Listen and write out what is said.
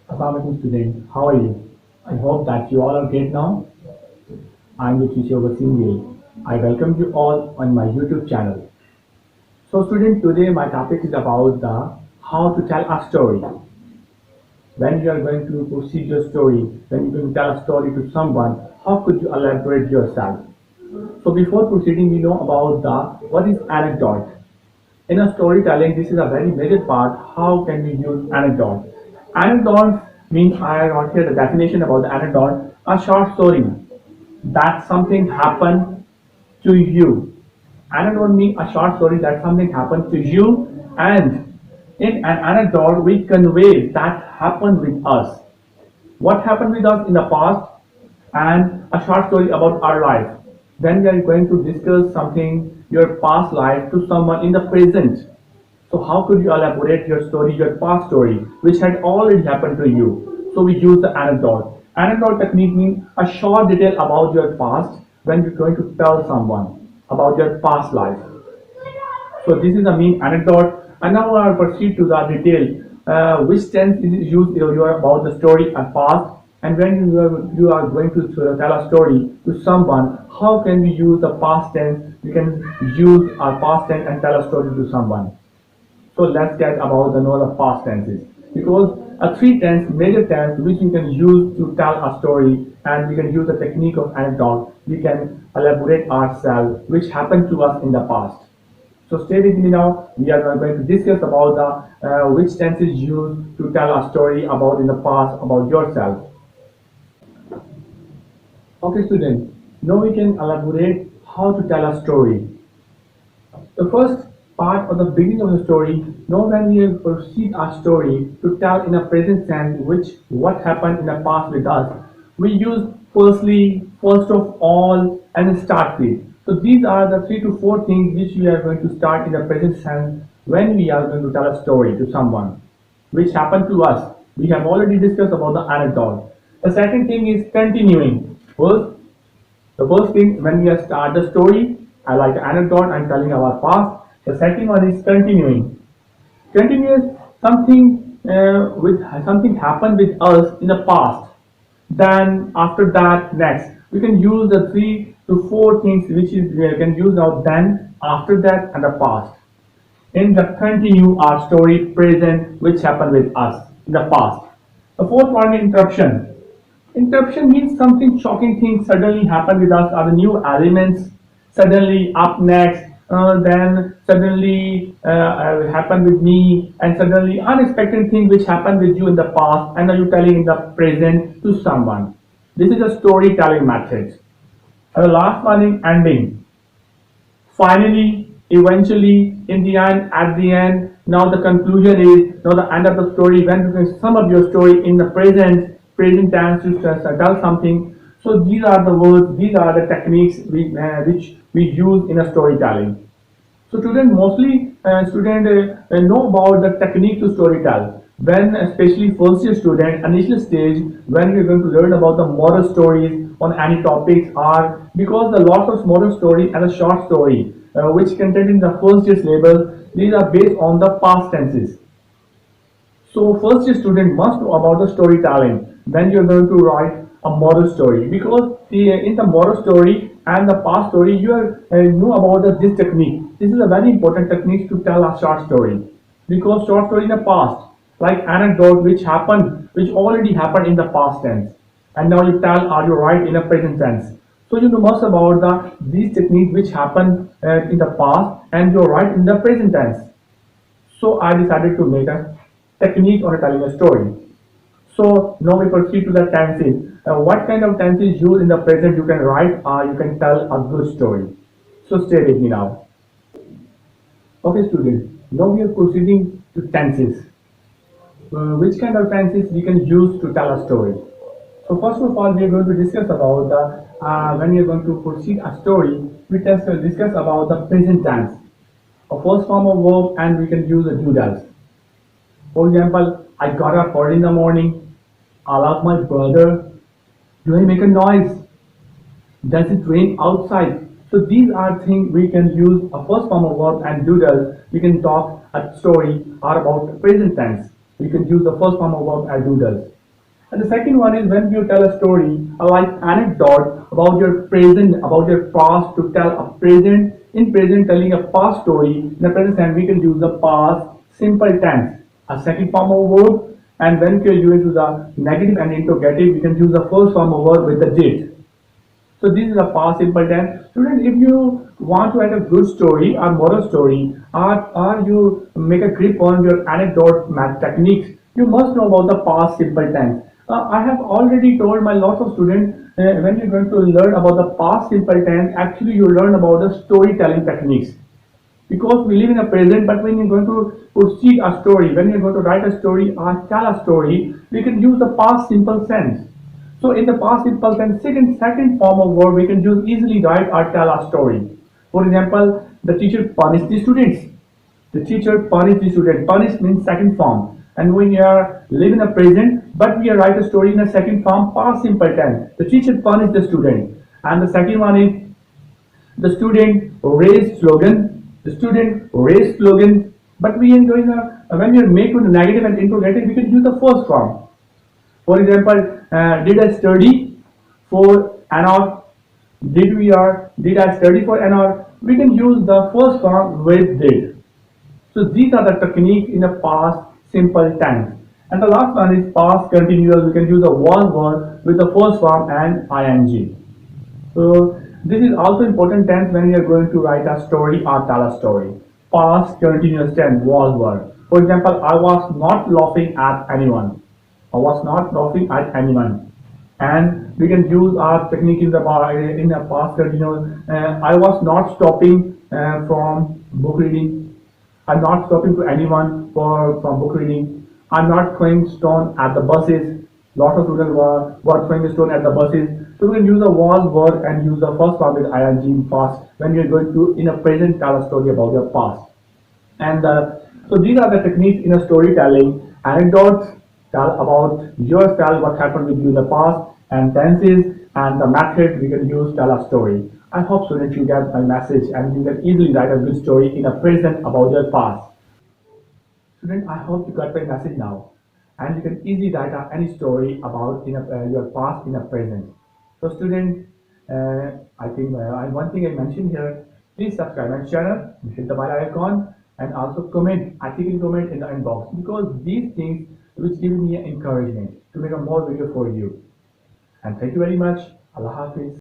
Assalamualaikum students, how are you? I hope that you all are great now. I'm your teacher Waseem GiLL. I welcome you all on my YouTube channel. So students, today my topic is about the how to tell a story. When you are going to proceed your story, when you're going to tell a story to someone, how could you elaborate yourself? So before proceeding, we know about the what is anecdote. In a storytelling, this is a very major part. How can we use anecdote? Anecdote means I wrote here the definition about the anecdote, a short story that something happened to you. Anecdote means a short story that something happened to you, and in an anecdote we convey that happened with us. What happened with us in the past, and a short story about our life. Then we are going to discuss something, your past life to someone in the present. So how could you elaborate your story, your past story, which had already happened to you? So we use the anecdote. Anecdote technique means a short detail about your past when you're going to tell someone about your past life. So this is the main anecdote. And now I'll proceed to the detail. Which tense is used you are about the story and past, and when you are going to tell a story to someone, how can we use the past tense? We can use our past tense and tell a story to someone. So let's get about the know of past tenses, because a three tense, major tense, which we can use to tell a story, and we can use the technique of anecdote. We can elaborate ourselves, which happened to us in the past. So stay with me now. We are going to discuss about the which tenses used to tell a story about in the past about yourself. Okay, students. Now we can elaborate how to tell a story. The first part or the beginning of the story, know when we proceed our story to tell in a present tense which what happened in the past with us. We use firstly, first of all, and start with. So these are the 3 to 4 things which we are going to start in the present tense when we are going to tell a story to someone, which happened to us. We have already discussed about the anecdote. The second thing is continuing. First, the first thing when we start the story, I like the anecdote, I'm telling our past. The second one is continuing. Continuous something with something happened with us in the past. Then after that, next we can use the 3 to 4 things which is we can use now. Then after that and the past. In the continue our story present which happened with us in the past. The fourth one is interruption. Interruption means something shocking thing suddenly happened with us, are the new elements suddenly up next, then suddenly happened with me, and suddenly unexpected thing which happened with you in the past, and are you telling in the present to someone. This is a storytelling method. And the last one is ending. Finally, eventually, in the end, at the end, now the conclusion is now the end of the story. When you can sum up your story in the present tense to tell something. So these are the words, these are the techniques which we use in a storytelling. So student mostly student know about the technique to storytell. When especially first year student, initial stage, when we're going to learn about the moral stories on any topics are because the lots of moral story and a short story which contained in the first year syllabus, these are based on the past tenses. So first year student must know about the storytelling when you're going to write a moral story, because in the moral story and the past story you are, know about this technique. This is a very important technique to tell a short story, because short story in the past like anecdote which happened which already happened in the past tense, and now you tell or you write in a present tense. So you know most about the these techniques which happened in the past and you write in the present tense. So I decided to make a technique on telling a story. So now we proceed to the tenses. What kind of tenses used in the present you can write or you can tell a good story. So stay with me now. Okay students, now we are proceeding to tenses. Which kind of tenses we can use to tell a story. So first of all, we are going to discuss about the when we are going to proceed a story, we discuss about the present tense, a first form of verb, and we can use the doodles. For example, I got up early in the morning. I love my brother. Do I make a noise? Does it rain outside? So these are things we can use a first form of verb and doodle. We can talk a story or about present tense. We can use the first form of verb and doodles. And the second one is when you tell a story, a like anecdote about your present, about your past to tell a present, in present telling a past story, in the present tense we can use the past simple tense, a second form of verb, and when we are using the negative and interrogative, we can use the first form of verb with the did. So this is a past simple tense. Student, if you want to write a good story or moral story, or you make a grip on your anecdote math techniques, you must know about the past simple tense. I have already told my lots of students when you're going to learn about the past simple tense, actually you learn about the storytelling techniques because we live in a present, but when you're going to proceed a story, when you're going to write a story or tell a story, we can use the past simple tense. So in the past simple tense, second form of word we can use easily write or tell a story. For example, the teacher punished the students. The teacher punished the student. Punish means second form. And when you are live in a present, but we write a story in a second form, past simple tense. The teacher punished the student. And the second one is the student raised slogan. The student raised slogan. But we are doing a when we are making a negative and interrogative, we can use the first form. For example, did I study for an hour? Did I study for an hour? We can use the first form with did. So these are the technique in the past simple tense. And the last one is past continuous. We can use the was word with the first form and ing. So this is also important tense when you are going to write a story or tell a story. Past continuous tense was word. For example, I was not laughing at anyone. I was not laughing at anyone. And we can use our technique in the past continuous. I was not stopping from book reading. I'm not stopping to anyone for from book reading. I'm not throwing stone at the buses. Lots of students were throwing stone at the buses. So we can use the was word and use the first form with ing in past when you're going to in a present tell a story about your past. And so these are the techniques in a storytelling. Anecdotes tell about yourself, what happened with you in the past, and tenses and the method we can use tell a story. I hope students you get my message and you can easily write a good story in a present about your past. Student, I hope you got my message now, and you can easily write any story about your past in a present. So, student, I think one thing I mentioned here, please subscribe my channel, hit the bell icon, and also comment, article comment in the inbox because these things which give me encouragement to make a more video for you. And thank you very much. Allah Hafiz.